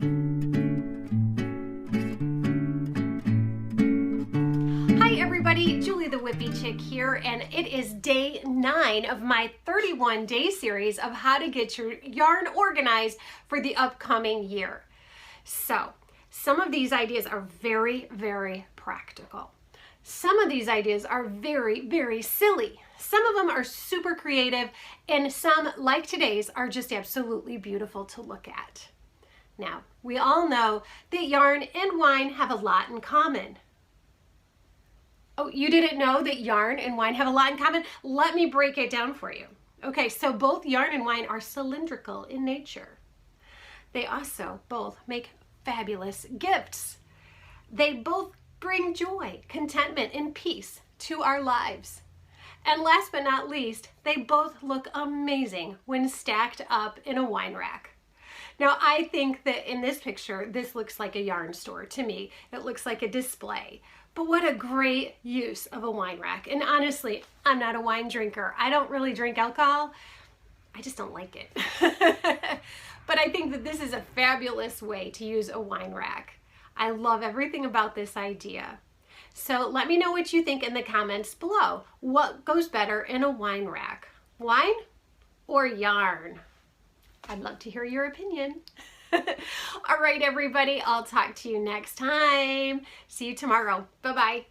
Hi everybody, Julie the Whippy Chick here, and it is day 9 of my 31-day series of how to get your yarn organized for the upcoming year. So, some of these ideas are very, very practical. Some of these ideas are very, very silly. Some of them are super creative, and some, like today's, are just absolutely beautiful to look at. Now, we all know that yarn and wine have a lot in common. Oh, you didn't know that yarn and wine have a lot in common? Let me break it down for you. Okay, so both yarn and wine are cylindrical in nature. They also both make fabulous gifts. They both bring joy, contentment, and peace to our lives. And last but not least, they both look amazing when stacked up in a wine rack. Now, I think that in this picture, this looks like a yarn store to me. It looks like a display. But what a great use of a wine rack. And honestly, I'm not a wine drinker. I don't really drink alcohol. I just don't like it. But I think that this is a fabulous way to use a wine rack. I love everything about this idea. So let me know what you think in the comments below. What goes better in a wine rack? Wine or yarn? I'd love to hear your opinion. All right, everybody, I'll talk to you next time. See you tomorrow. Bye-bye.